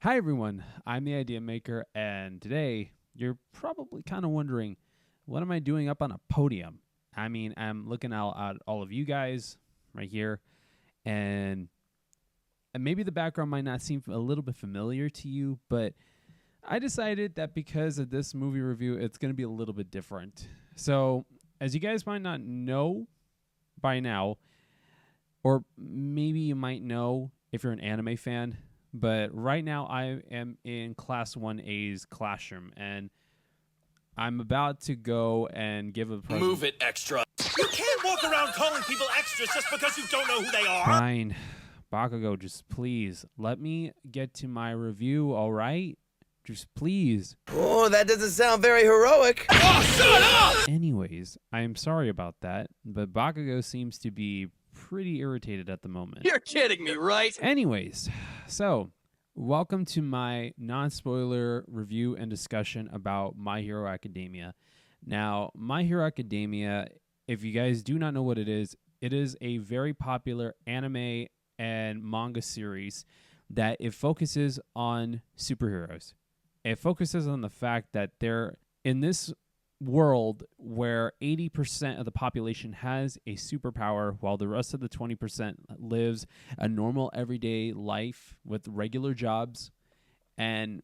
Hi everyone, I'm the Idea Maker, and today you're probably kind of wondering, what am I doing up on a podium? I mean, I'm looking out at all of you guys right here, and maybe the background might not seem a little bit familiar to you, but I decided that because of this movie review, it's going to be a little bit different. So, as you guys might not know by now, or maybe you might know if you're an anime fan, but right now I am in Class 1A's classroom, and I'm about to go and give a present. Move it, extra. You can't walk around calling people extras just because you don't know who they are. Fine. Bakugo, just please let me get to my review, all right? Just please. Oh, that doesn't sound very heroic. Oh, shut up! Anyways, I am sorry about that, but Bakugo seems to be pretty irritated at the moment. You're kidding me, right? Anyways, so welcome to my non-spoiler review and discussion about My Hero Academia. Now, My Hero Academia, if you guys do not know what it is a very popular anime and manga series that it focuses on superheroes. It focuses on the fact that they're in this world where 80% of the population has a superpower while the rest of the 20% lives a normal everyday life with regular jobs. And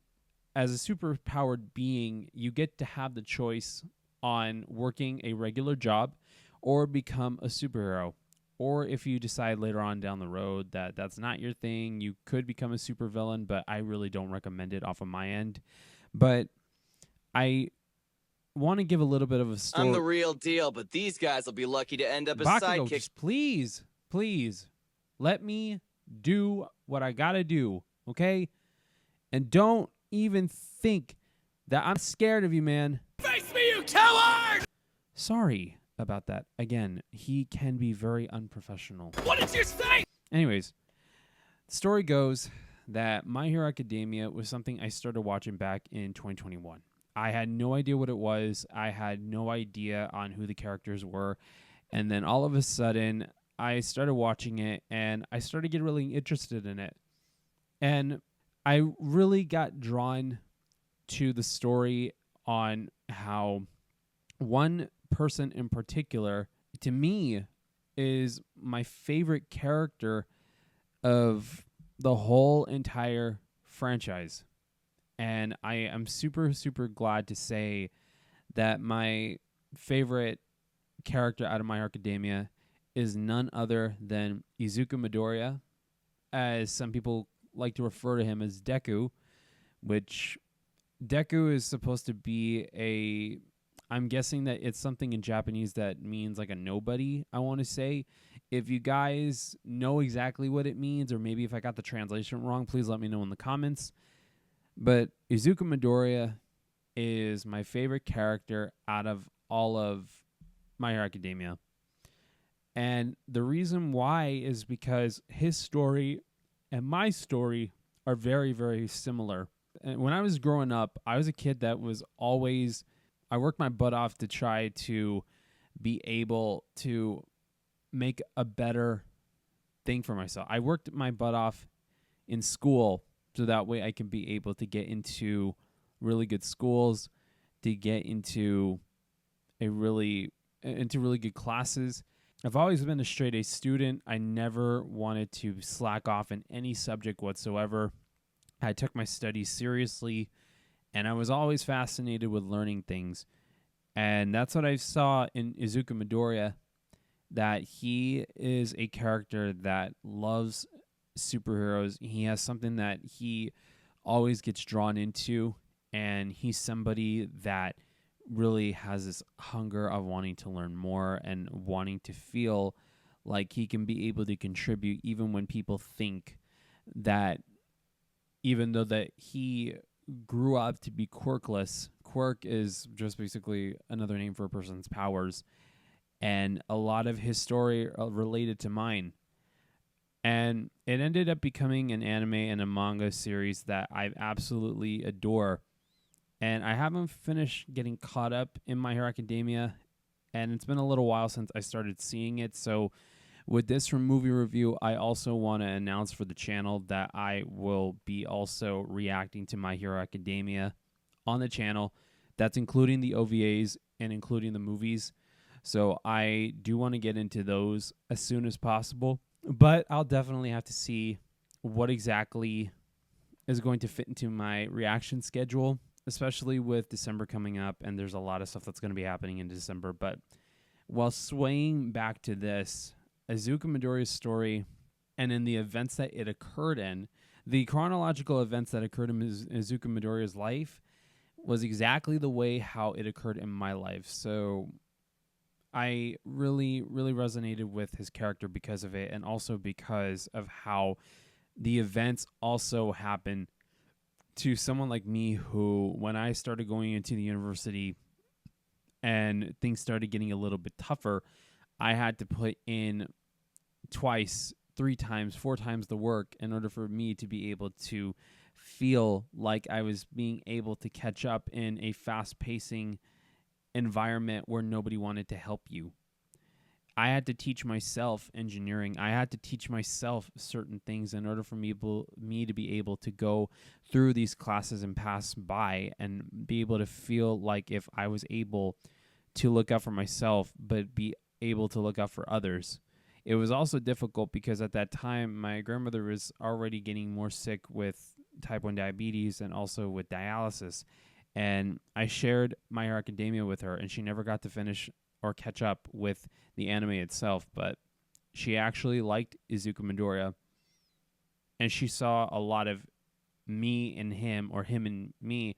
as a superpowered being, you get to have the choice on working a regular job or become a superhero. Or if you decide later on down the road that that's not your thing, you could become a supervillain, but I really don't recommend it off of my end. But I want to give a little bit of a story. I'm the real deal, but these guys will be lucky to end up as Bakugo, sidekicks. just please, let me do what I gotta do, okay? And don't even think that I'm scared of you, man. Face me, you coward! Sorry about that. Again, he can be very unprofessional. What did you say? Anyways, the story goes that My Hero Academia was something I started watching back in 2021. I had no idea what it was. I had no idea on who the characters were. And then all of a sudden, I started watching it, and I started getting really interested in it. And I really got drawn to the story on how one person in particular, to me, is my favorite character of the whole entire franchise. And I am super, super glad to say that my favorite character out of My Hero Academia is none other than Izuku Midoriya, as some people like to refer to him as Deku, which Deku is supposed to be I'm guessing that it's something in Japanese that means like a nobody, I want to say. If you guys know exactly what it means, or maybe if I got the translation wrong, please let me know in the comments. But Izuku Midoriya is my favorite character out of all of My Hero Academia. And the reason why is because his story and my story are very, very similar. And when I was growing up, I was a kid that was always, I worked my butt off to try to be able to make a better thing for myself. I worked my butt off in school so that way I can be able to get into really good schools, to get into really good classes. I've always been a straight A student. I never wanted to slack off in any subject whatsoever. I took my studies seriously, and I was always fascinated with learning things. And that's what I saw in Izuku Midoriya, that he is a character that loves superheroes. He has something that he always gets drawn into, and he's somebody that really has this hunger of wanting to learn more and wanting to feel like he can be able to contribute even when people think that even though that he grew up to be quirkless. Quirk is just basically another name for a person's powers, and a lot of his story related to mine. And it ended up becoming an anime and a manga series that I absolutely adore. And I haven't finished getting caught up in My Hero Academia, and it's been a little while since I started seeing it. So With this from Movie Review, I also want to announce for the channel that I will be also reacting to My Hero Academia on the channel. That's including the OVAs and including the movies. So I do want to get into those as soon as possible. But I'll definitely have to see what exactly is going to fit into my reaction schedule, especially with December coming up, and there's a lot of stuff that's going to be happening in December. But while swaying back to this, Izuku Midoriya's story and in the events that it occurred in, the chronological events that occurred in Izuku Midoriya's life was exactly the way how it occurred in my life. So I really, really resonated with his character because of it, and also because of how the events also happen to someone like me who, when I started going into the university and things started getting a little bit tougher, I had to put in twice, 3 times, 4 times the work in order for me to be able to feel like I was being able to catch up in a fast-pacing environment where nobody wanted to help you. I had to teach myself engineering. I had to teach myself certain things in order for me to be able to go through these classes and pass by and be able to feel like if I was able to look out for myself, but be able to look out for others. It was also difficult because at that time, my grandmother was already getting more sick with type 1 diabetes and also with dialysis. And I shared My Hero Academia with her, and she never got to finish or catch up with the anime itself, but she actually liked Izuku Midoriya, and she saw a lot of me and him, or him and me,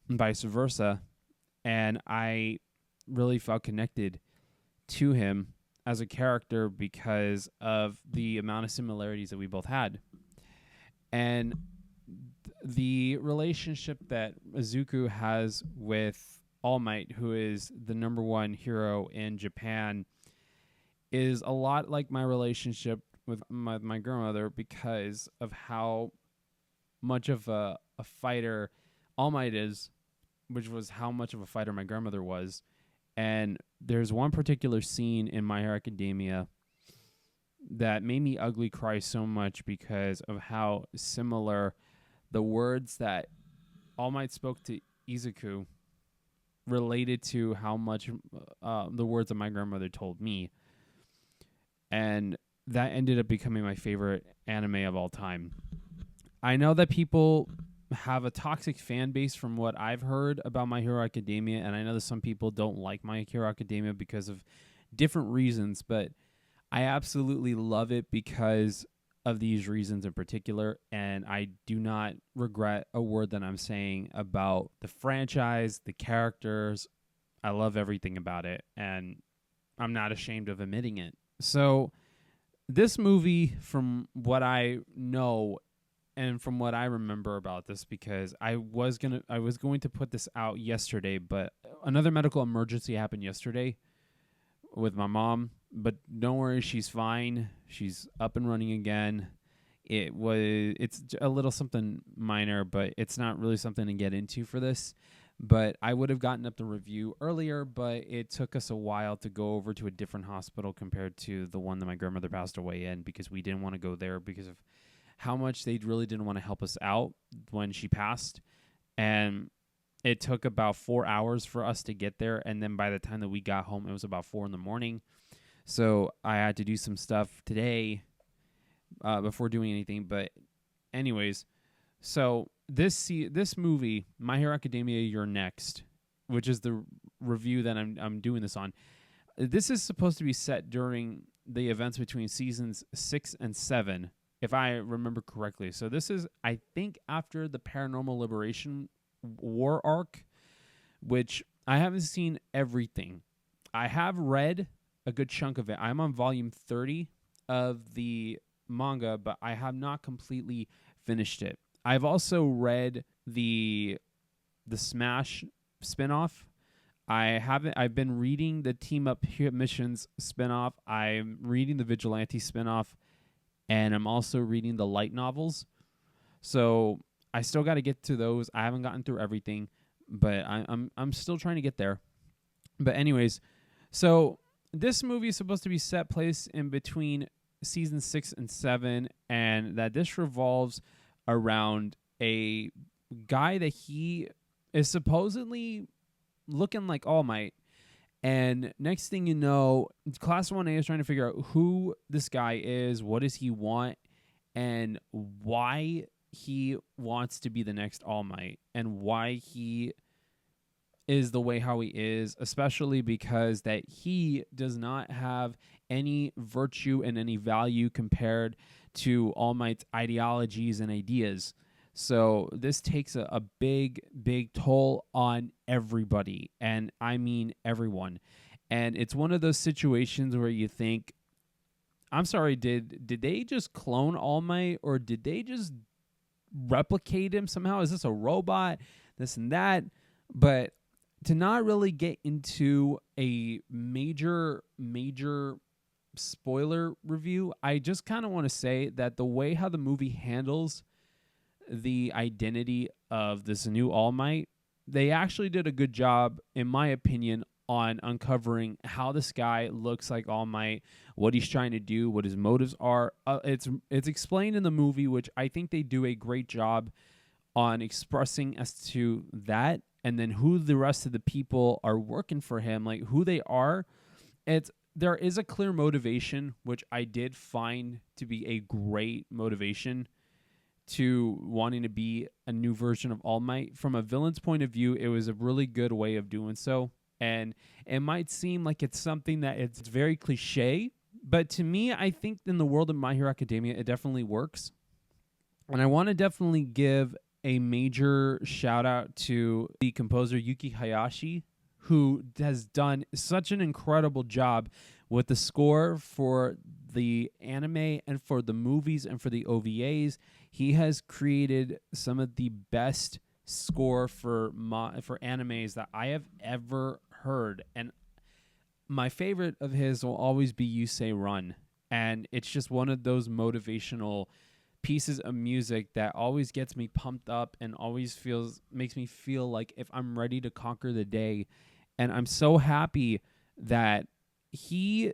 and vice versa, and I really felt connected to him as a character because of the amount of similarities that we both had. And the relationship that Izuku has with All Might, who is the number 1 hero in Japan, is a lot like my relationship with my grandmother because of how much of a fighter All Might is, which was how much of a fighter my grandmother was. And there's one particular scene in My Hero Academia that made me ugly cry so much because of how similar the words that All Might spoke to Izuku related to how much the words that my grandmother told me. And that ended up becoming my favorite anime of all time. I know that people have a toxic fan base from what I've heard about My Hero Academia, and I know that some people don't like My Hero Academia because of different reasons, but I absolutely love it because of these reasons in particular, and I do not regret a word that I'm saying about the franchise, the characters. I love everything about it, and I'm not ashamed of admitting it. So this movie, from what I know and from what I remember about this, because I was going to put this out yesterday, but another medical emergency happened yesterday with my mom. But don't worry, she's fine. She's up and running again. It's a little something minor, but it's not really something to get into for this. But I would have gotten up the review earlier, but it took us a while to go over to a different hospital compared to the one that my grandmother passed away in, because we didn't want to go there because of how much they really didn't want to help us out when she passed. And it took about 4 hours for us to get there. And then by the time that we got home, it was about 4 a.m. So I had to do some stuff today before doing anything. But anyways, so this movie, My Hero Academia, You're Next, which is the review that I'm doing this on. This is supposed to be set during the events between seasons 6 and 7, if I remember correctly. So this is, I think, after the Paranormal Liberation War arc, which I haven't seen everything. I have read a good chunk of it. I'm on volume 30 of the manga, but I have not completely finished it. I've also read the Smash spinoff. I've been reading the Team Up Missions spinoff. I'm reading the Vigilante spinoff, and I'm also reading the light novels. So I still got to get to those. I haven't gotten through everything, but I'm still trying to get there. But anyways, so this movie is supposed to be set place in between season 6 and 7, and that this revolves around a guy that he is supposedly looking like All Might. And next thing you know, Class 1A is trying to figure out who this guy is, what does he want, and why he wants to be the next All Might, and why he is the way how he is, especially because that he does not have any virtue and any value compared to All Might's ideologies and ideas. So this takes a big, big toll on everybody, and I mean everyone. And it's one of those situations where you think, I'm sorry, did they just clone All Might, or did they just replicate him somehow? Is this a robot? This and that. But to not really get into a major spoiler review, I just kind of want to say that the way how the movie handles the identity of this new All Might, they actually did a good job, in my opinion, on uncovering how this guy looks like All Might, what he's trying to do, what his motives are. It's explained in the movie, which I think they do a great job on expressing as to that, and then who the rest of the people are working for him, like who they are. There is a clear motivation, which I did find to be a great motivation to wanting to be a new version of All Might. From a villain's point of view, it was a really good way of doing so. And it might seem like it's something that it's very cliche, but to me, I think in the world of My Hero Academia, it definitely works. And I want to definitely give a major shout out to the composer Yuki Hayashi, who has done such an incredible job with the score for the anime and for the movies and for the OVAs. He has created some of the best score for animes that I have ever heard, and my favorite of his will always be You Say Run, and it's just one of those motivational pieces of music that always gets me pumped up and always makes me feel like if I'm ready to conquer the day. And I'm so happy that he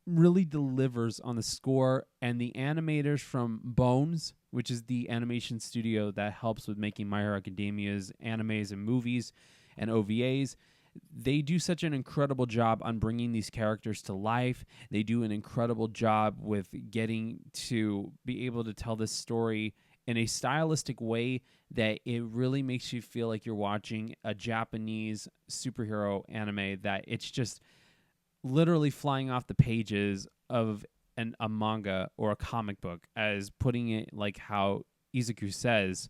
really delivers on the score, and the animators from Bones, which is the animation studio that helps with making My Hero Academia's animes and movies and OVAs, they do such an incredible job on bringing these characters to life. They do an incredible job with getting to be able to tell this story in a stylistic way that it really makes you feel like you're watching a Japanese superhero anime, that it's just literally flying off the pages of a manga or a comic book, as putting it like how Izuku says.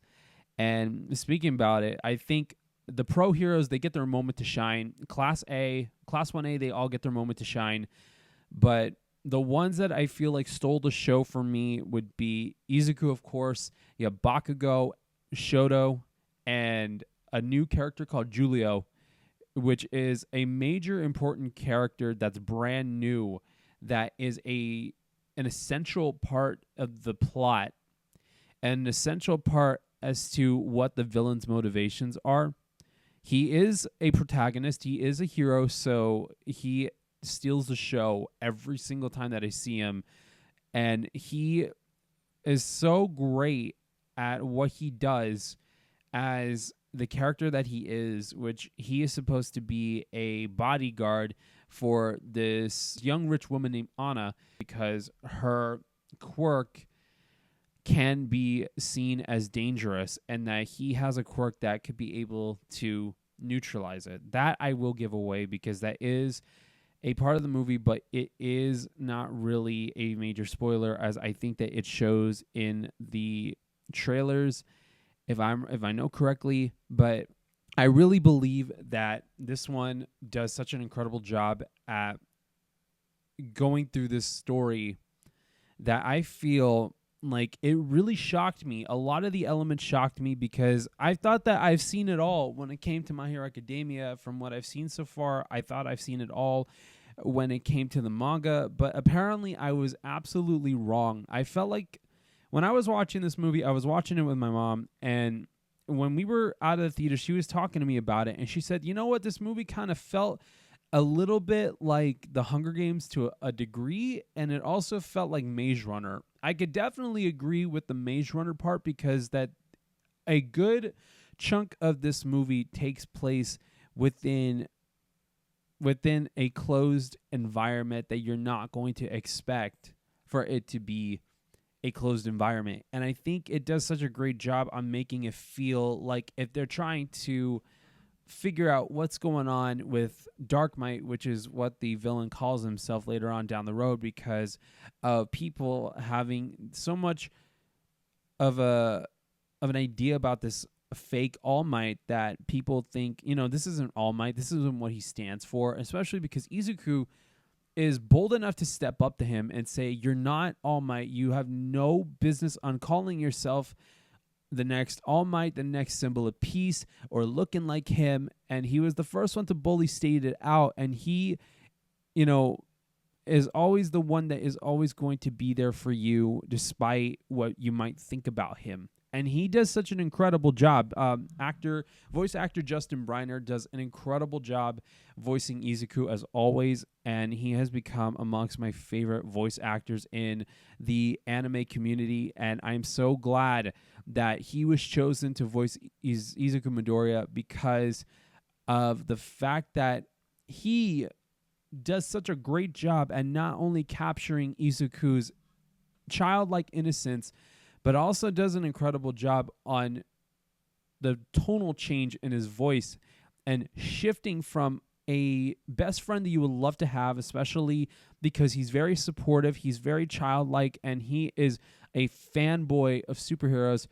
And speaking about it, I think the pro heroes, they get their moment to shine. Class 1A, they all get their moment to shine. But the ones that I feel like stole the show for me would be Izuku, of course. You have Bakugo, Shoto, and a new character called Julio, which is a major important character that's brand new, that is an essential part of the plot, an essential part as to what the villain's motivations are. He is a protagonist, he is a hero, so he steals the show every single time that I see him, and he is so great at what he does as the character that he is, which he is supposed to be a bodyguard for this young rich woman named Anna, because her quirk can be seen as dangerous, and that he has a quirk that could be able to neutralize it. That I will give away, because that is a part of the movie, but it is not really a major spoiler, as I think that it shows in the trailers, if I know correctly. But I really believe that this one does such an incredible job at going through this story that I feel like it really shocked me. A lot of the elements shocked me, because I thought that I've seen it all when it came to My Hero Academia. From what I've seen so far, I thought I've seen it all when it came to the manga, but apparently I was absolutely wrong. I felt like when I was watching this movie, I was watching it with my mom, and when we were out of the theater, she was talking to me about it, and she said, you know what, this movie kind of felt a little bit like the Hunger Games to a degree, and it also felt like Maze Runner. I could definitely agree with the Maze Runner part because that a good chunk of this movie takes place within a closed environment that you're not going to expect for it to be a closed environment. And I think it does such a great job on making it feel like if they're trying to figure out what's going on with Dark Might, which is what the villain calls himself later on down the road, because of people having so much of an idea about this fake All Might that people think, this isn't All Might, this isn't what he stands for, especially because Izuku is bold enough to step up to him and say, you're not All Might, you have no business on calling yourself the next All Might, the next symbol of peace, or looking like him. And he was the first one to bully state it out, and he, is always the one that is always going to be there for you despite what you might think about him. And he does such an incredible job. Voice actor Justin Briner does an incredible job voicing Izuku as always, and he has become amongst my favorite voice actors in the anime community. And I'm so glad that he was chosen to voice Izuku Midoriya because of the fact that he does such a great job at not only capturing Izuku's childlike innocence, but also does an incredible job on the tonal change in his voice and shifting from a best friend that you would love to have, especially because he's very supportive, he's very childlike, and he is a fanboy of superheroes,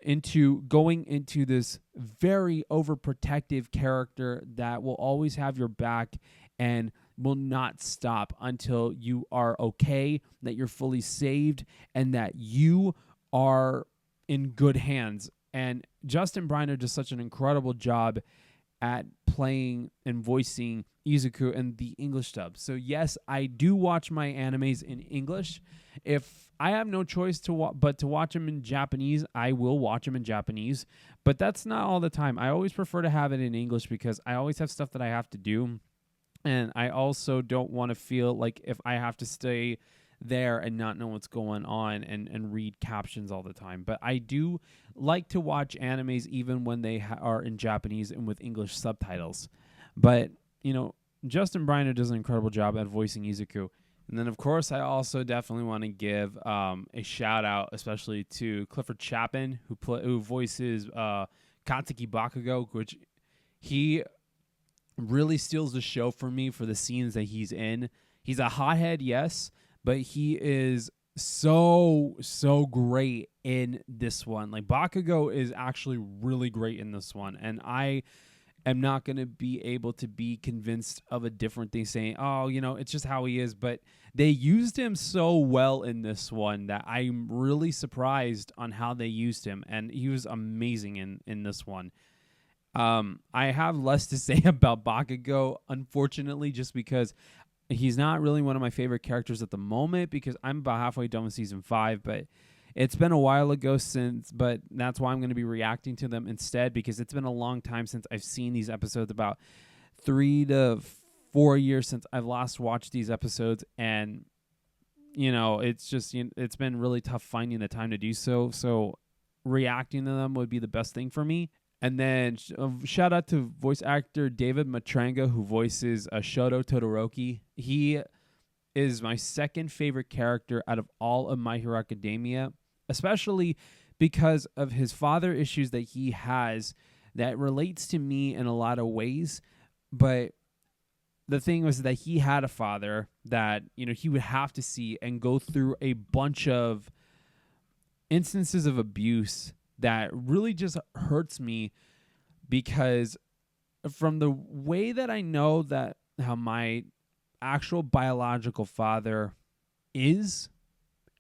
into going into this very overprotective character that will always have your back and will not stop until you are okay, that you're fully saved, and that you are in good hands. And Justin Briner does such an incredible job at playing and voicing Izuku in the English dub. So yes, I do watch my animes in English. If I have no choice but to watch them in Japanese, I will watch them in Japanese. But that's not all the time. I always prefer to have it in English because I always have stuff that I have to do. And I also don't want to feel like if I have to stay there and not know what's going on and read captions all the time. But I do like to watch animes even when they are in Japanese and with English subtitles. But, Justin Briner does an incredible job at voicing Izuku. And then, of course, I also definitely want to give a shout-out, especially to Clifford Chapin, who voices Katsuki Bakugo, which he really steals the show for me for the scenes that he's in. He's a hothead, yes, but he is so great in this one. Like, Bakugo is actually really great in this one, and I am not going to be able to be convinced of a different thing, saying, oh, it's just how he is. But they used him so well in this one that I'm really surprised on how they used him, and he was amazing in this one. I have less to say about Bakugo, unfortunately, just because he's not really one of my favorite characters at the moment, because I'm about halfway done with season 5, but it's been a while ago but that's why I'm going to be reacting to them instead, because it's been a long time since I've seen these episodes, about 3 to 4 years since I've last watched these episodes, and it's just it's been really tough finding the time to do so reacting to them would be the best thing for me. And then shout out to voice actor David Matranga, who voices Shoto Todoroki. He is my second favorite character out of all of My Hero Academia, especially because of his father issues that he has that relates to me in a lot of ways. But the thing was that he had a father that, he would have to see and go through a bunch of instances of abuse that really just hurts me, because from the way that I know that how my actual biological father is,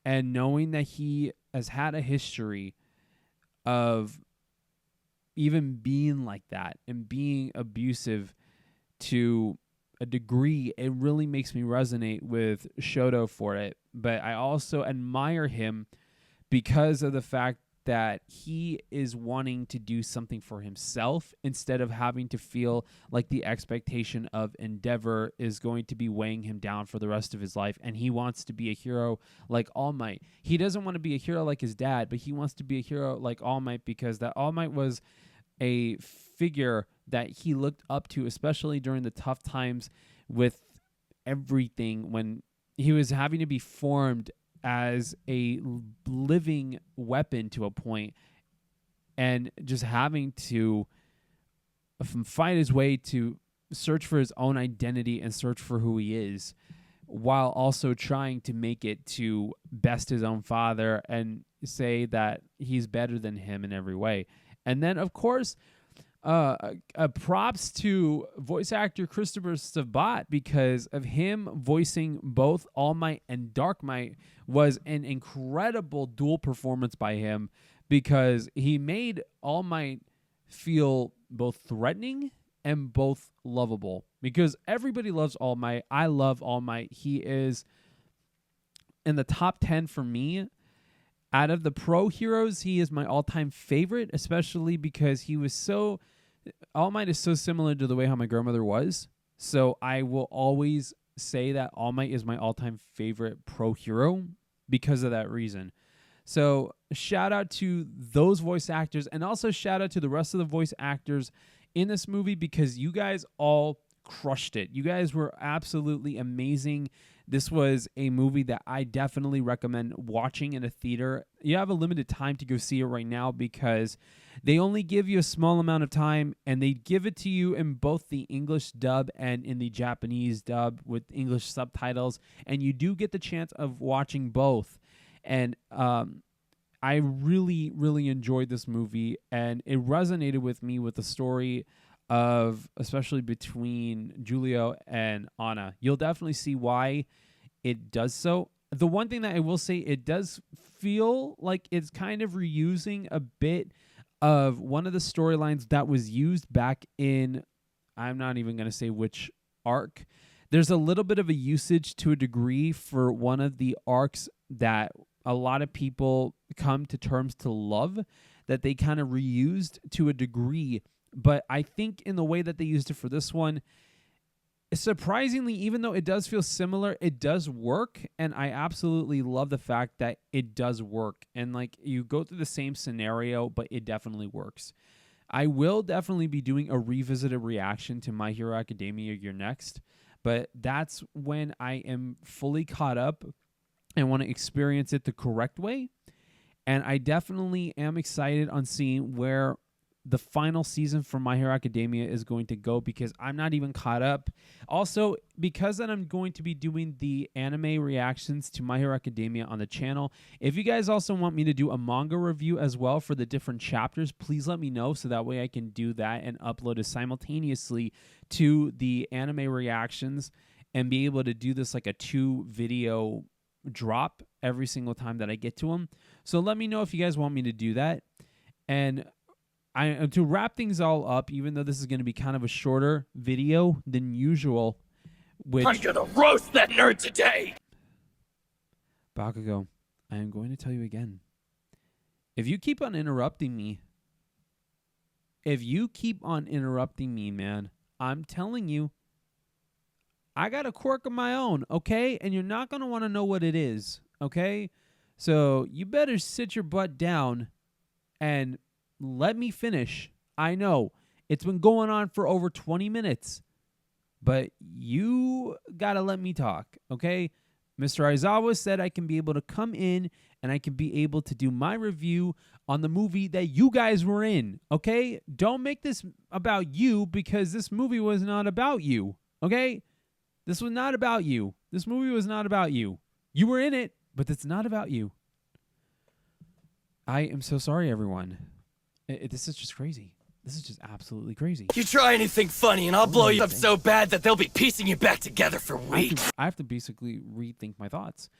and knowing that he has had a history of even being like that and being abusive to a degree, it really makes me resonate with Shoto for it. But I also admire him because of the fact that he is wanting to do something for himself instead of having to feel like the expectation of endeavor is going to be weighing him down for the rest of his life, and he wants to be a hero like All Might. He doesn't want to be a hero like his dad, but he wants to be a hero like All Might because that All Might was a figure that he looked up to, especially during the tough times with everything when he was having to be formed as a living weapon to a point and just having to fight his way to search for his own identity and search for who he is, while also trying to make it to best his own father and say that he's better than him in every way. And then, of course, props to voice actor Christopher Sabat, because of him voicing both All Might and Dark Might was an incredible dual performance by him, because he made All Might feel both threatening and both lovable, because everybody loves All Might. I love All Might. He is in the top 10 for me. Out of the pro heroes, he is my all-time favorite, especially because he was so... All Might is so similar to the way how my grandmother was. So I will always say that All Might is my all-time favorite pro hero because of that reason. So shout out to those voice actors, and also shout out to the rest of the voice actors in this movie, because you guys all crushed it. You guys were absolutely amazing. This was a movie that I definitely recommend watching in a theater. You have a limited time to go see it right now, because they only give you a small amount of time, and they give it to you in both the English dub and in the Japanese dub with English subtitles, and you do get the chance of watching both. And I really, really enjoyed this movie, and it resonated with me with the story of, especially between Julio and Anna. You'll definitely see why it does so. The one thing that I will say, it does feel like it's kind of reusing a bit of one of the storylines that was used back in, I'm not even going to say which arc. There's a little bit of a usage to a degree for one of the arcs that a lot of people come to terms to love, that they kind of reused to a degree. But I think in the way that they used it for this one, surprisingly, even though it does feel similar, it does work. And I absolutely love the fact that it does work. And like, you go through the same scenario, but it definitely works. I will definitely be doing a revisited reaction to My Hero Academia Year Next. But that's when I am fully caught up and want to experience it the correct way. And I definitely am excited on seeing where the final season for My Hero Academia is going to go, because I'm not even caught up. Also, because that I'm going to be doing the anime reactions to My Hero Academia on the channel, if you guys also want me to do a manga review as well for the different chapters, please let me know, so that way I can do that and upload it simultaneously to the anime reactions and be able to do this like a 2-video drop every single time that I get to them. So let me know if you guys want me to do that. And to wrap things all up, even though this is going to be kind of a shorter video than usual, which I'm gonna roast that nerd today! Bakugo, I am going to tell you again. If you keep on interrupting me, man, I'm telling you, I got a quirk of my own, okay? And you're not going to want to know what it is, okay? So you better sit your butt down and let me finish. I know it's been going on for over 20 minutes, but you got to let me talk, okay? Mr. Aizawa said I can be able to come in and I can be able to do my review on the movie that you guys were in, okay? Don't make this about you, because this movie was not about you, okay? This was not about you. This movie was not about you. You were in it, but it's not about you. I am so sorry, everyone. This is just crazy. This is just absolutely crazy. You try anything funny and I'll blow you up so bad that they'll be piecing you back together for weeks. I have to basically rethink my thoughts,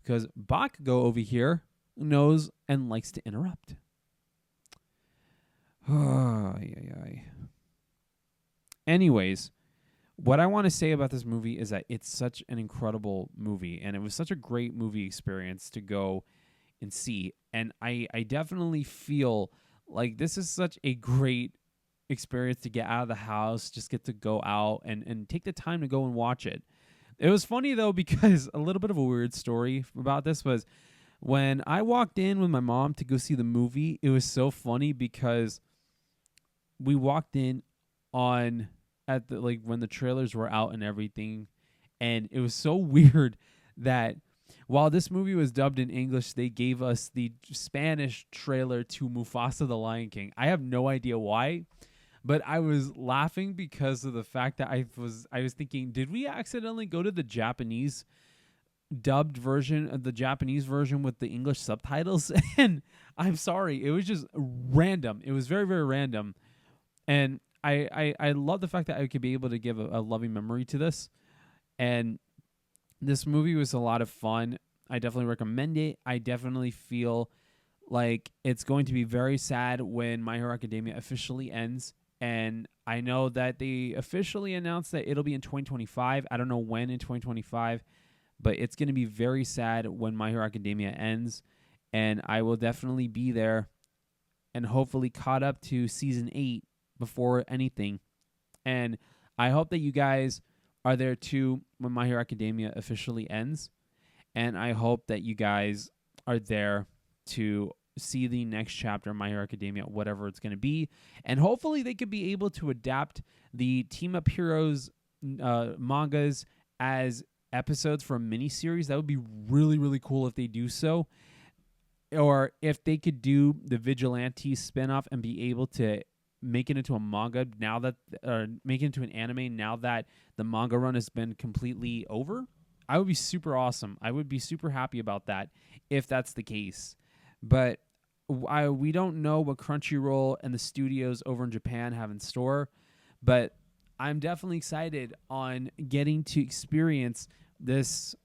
because Bakugo over here knows and likes to interrupt. Anyways, what I want to say about this movie is that it's such an incredible movie, and it was such a great movie experience to go and see. And I definitely feel like this is such a great experience to get out of the house, just get to go out and take the time to go and watch it. It was funny though, because a little bit of a weird story about this was when I walked in with my mom to go see the movie. It was so funny because we walked in on at the like when the trailers were out and everything, and it was so weird that while this movie was dubbed in English, they gave us the Spanish trailer to Mufasa the Lion King. I have no idea why, but I was laughing because of the fact that I was thinking, did we accidentally go to the Japanese dubbed version of the Japanese version with the English subtitles? And I'm sorry, it was just random. It was very, very random. And I love the fact that I could be able to give a loving memory to this. And this movie was a lot of fun. I definitely recommend it. I definitely feel like it's going to be very sad when My Hero Academia officially ends. And I know that they officially announced that it'll be in 2025. I don't know when in 2025, but it's going to be very sad when My Hero Academia ends. And I will definitely be there and hopefully caught up to season 8 before anything. And I hope that you guys are there too when My Hero Academia officially ends. And I hope that you guys are there to see the next chapter of My Hero Academia, whatever it's going to be. And hopefully they could be able to adapt the Team Up Heroes mangas as episodes for a miniseries. That would be really, really cool if they do so. Or if they could do the Vigilante spinoff and be able to make it into a manga now that, make it into an anime now that the manga run has been completely over. I would be super awesome. I would be super happy about that if that's the case. But we don't know what Crunchyroll and the studios over in Japan have in store. But I'm definitely excited on getting to experience this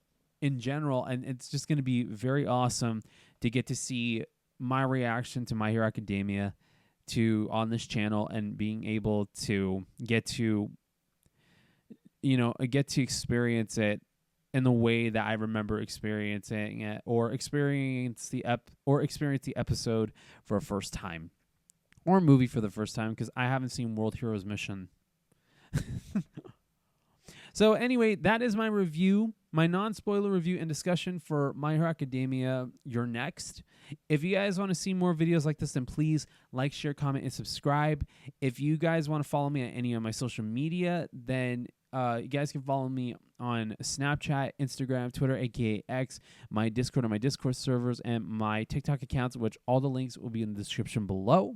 in general. And it's just going to be very awesome to get to see my reaction to My Hero Academia on this channel and being able to get to experience it in the way that I remember experiencing it, or experience the episode for a first time, or a movie for the first time, because I haven't seen World Heroes Mission. So anyway, that is my review, my non-spoiler review and discussion for My Hero Academia. You're next. If you guys want to see more videos like this, then please like, share, comment, and subscribe. If you guys want to follow me on any of my social media, then you guys can follow me on Snapchat, Instagram, Twitter, aka X, my Discord and my Discord servers, and my TikTok accounts, which all the links will be in the description below.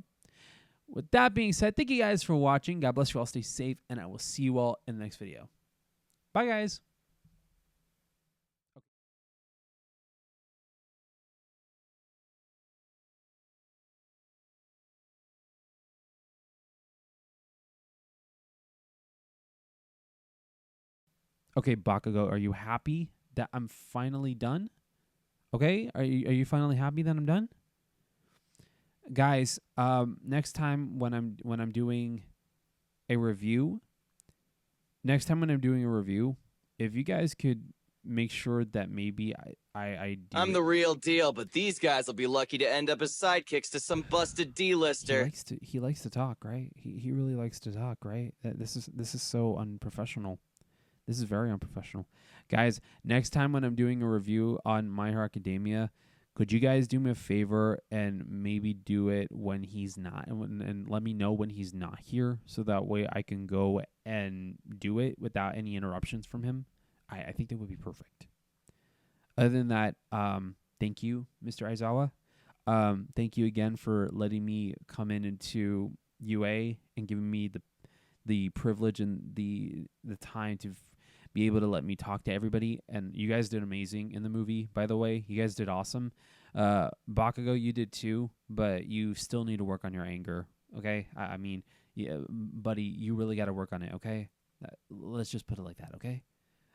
With that being said, thank you guys for watching. God bless you all. Stay safe, and I will see you all in the next video. Bye, guys. Okay, Bakugo, are you happy that I'm finally done? Okay, are you finally happy that I'm done? Guys, next time when I'm doing a review, if you guys could make sure that maybe I do I'm the real deal, but these guys will be lucky to end up as sidekicks to some busted D-lister. He likes to talk, right? He really likes to talk, right? This is so unprofessional. This is very unprofessional. Guys, next time when I'm doing a review on My Hero Academia, could you guys do me a favor and maybe do it when he's not, and let me know when he's not here, so that way I can go and do it without any interruptions from him? I think that would be perfect. Other than that, thank you, Mr. Aizawa. Thank you again for letting me come into UA and giving me the privilege and the time to be able to let me talk to everybody. And you guys did amazing in the movie, by the way. You guys did awesome. Bakugo, you did too, but you still need to work on your anger, okay? I mean, yeah, buddy, you really got to work on it, okay? Let's just put it like that, okay?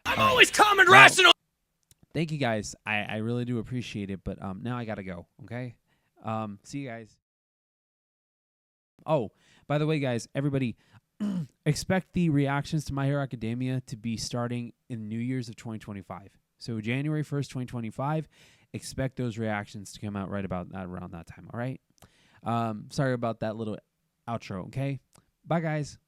I'm always calm and rational! Thank you, guys. I really do appreciate it, but now I got to go, okay? See you guys. Oh, by the way, guys, everybody, expect the reactions to My Hero Academia to be starting in New Year's of 2025. So January 1st, 2025 expect those reactions to come out right about around that time. All right. Sorry about that little outro. Okay. Bye, guys.